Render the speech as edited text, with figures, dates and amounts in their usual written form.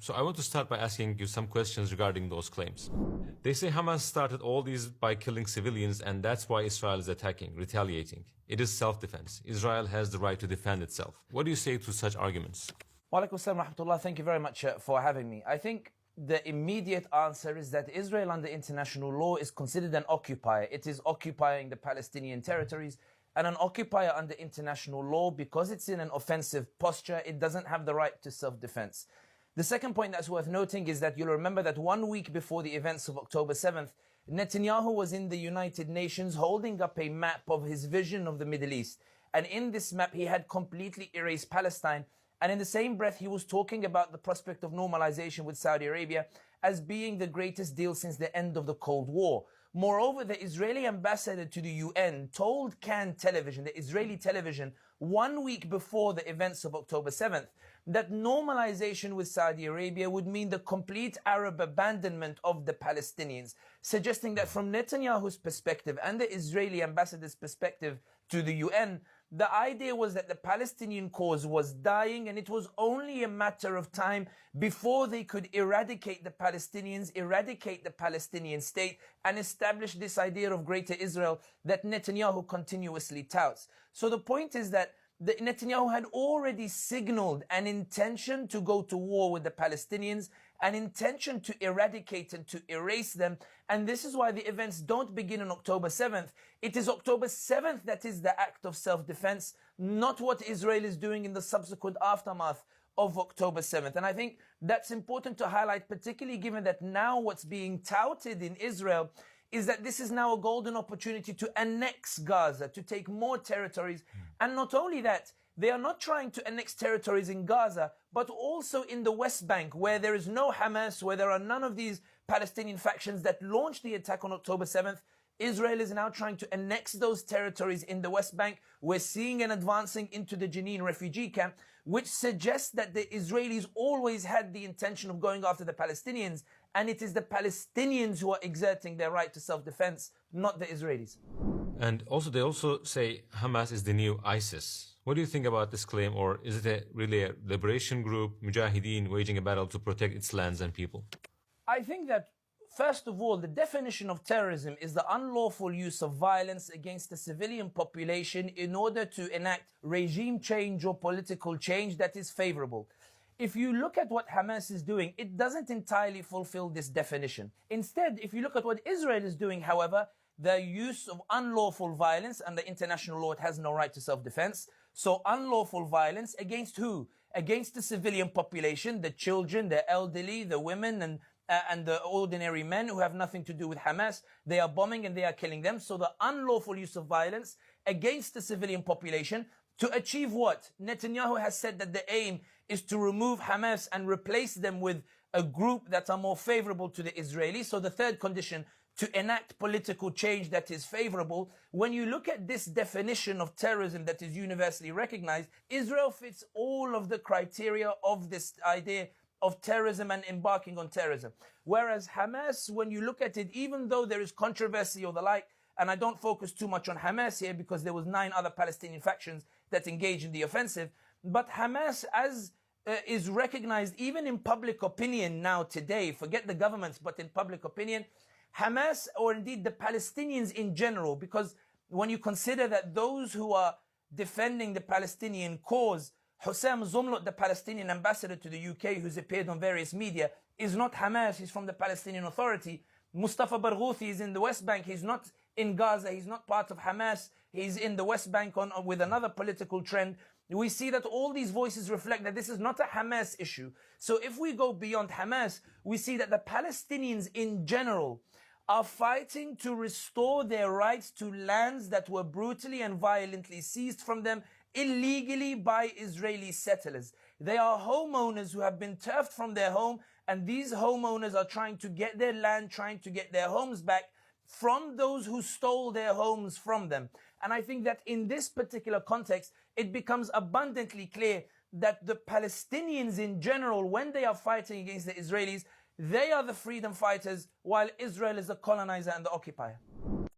So I want to start by asking you some questions regarding those claims. They say Hamas started all these by killing civilians, and that's why Israel is attacking, retaliating. It is self-defense. Israel has the right to defend itself. What do you say to such arguments? Wa alaikum assalam wa rahmatullah. Thank you very much for having me. I think the immediate answer is that Israel under international law is considered an occupier. It is occupying the Palestinian territories, and an occupier under international law, because it's in an offensive posture, it doesn't have the right to self-defense. The second point that's worth noting is that you'll remember that 1 week before the events of October 7th, Netanyahu was in the United Nations holding up a map of his vision of the Middle East. And in this map, he had completely erased Palestine. And in the same breath, he was talking about the prospect of normalization with Saudi Arabia as being the greatest deal since the end of the Cold War. Moreover, the Israeli ambassador to the UN told Kan television, the Israeli television, 1 week before the events of October 7th, that normalization with Saudi Arabia would mean the complete Arab abandonment of the Palestinians, suggesting that from Netanyahu's perspective and the Israeli ambassador's perspective to the UN, the idea was that the Palestinian cause was dying, and it was only a matter of time before they could eradicate the Palestinians, eradicate the Palestinian state, and establish this idea of Greater Israel that Netanyahu continuously touts. So the point is that Netanyahu had already signaled an intention to go to war with the Palestinians, an intention to eradicate and to erase them. And this is why the events don't begin on October 7th. It is October 7th that is the act of self-defense, not what Israel is doing in the subsequent aftermath of October 7th. And I think that's important to highlight, particularly given that now what's being touted in Israel is that this is now a golden opportunity to annex Gaza, to take more territories. And not only that, they are not trying to annex territories in Gaza, but also in the West Bank, where there is no Hamas, where there are none of these Palestinian factions that launched the attack on October 7th. Israel is now trying to annex those territories in the West Bank. We're seeing and advancing into the Jenin refugee camp, which suggests that the Israelis always had the intention of going after the Palestinians, and it is the Palestinians who are exerting their right to self-defense, not the Israelis. And also, they also say Hamas is the new ISIS. What do you think about this claim, or is it really a liberation group, Mujahideen, waging a battle to protect its lands and people? I think that, first of all, the definition of terrorism is the unlawful use of violence against the civilian population in order to enact regime change or political change that is favorable. If you look at what Hamas is doing, it doesn't entirely fulfill this definition. Instead, if you look at what Israel is doing, however, the use of unlawful violence, under international law, it has no right to self-defense. So unlawful violence against who? Against the civilian population, the children, the elderly, the women, and the ordinary men who have nothing to do with Hamas. They are bombing and they are killing them. So the unlawful use of violence against the civilian population to achieve what? Netanyahu has said that the aim is to remove Hamas and replace them with a group that are more favorable to the Israelis. So the third condition, to enact political change that is favorable. When you look at this definition of terrorism that is universally recognized, Israel fits all of the criteria of this idea of terrorism and embarking on terrorism. Whereas Hamas, when you look at it, even though there is controversy or the like, and I don't focus too much on Hamas here because there was 9 other Palestinian factions that engaged in the offensive, but Hamas is recognized even in public opinion now today, forget the governments, but in public opinion, Hamas, or indeed the Palestinians in general, because when you consider that those who are defending the Palestinian cause, Hussam Zomlot, the Palestinian ambassador to the UK, who's appeared on various media, is not Hamas, he's from the Palestinian Authority. Mustafa Barghouthi is in the West Bank, he's not in Gaza, he's not part of Hamas, he's in the West Bank with another political trend. We see that all these voices reflect that this is not a Hamas issue. So if we go beyond Hamas, we see that the Palestinians in general are fighting to restore their rights to lands that were brutally and violently seized from them illegally by Israeli settlers. They are homeowners who have been turfed from their home, and these homeowners are trying to get their land, trying to get their homes back from those who stole their homes from them. And I think that in this particular context, it becomes abundantly clear that the Palestinians in general, when they are fighting against the Israelis, they are the freedom fighters, while Israel is the colonizer and the occupier.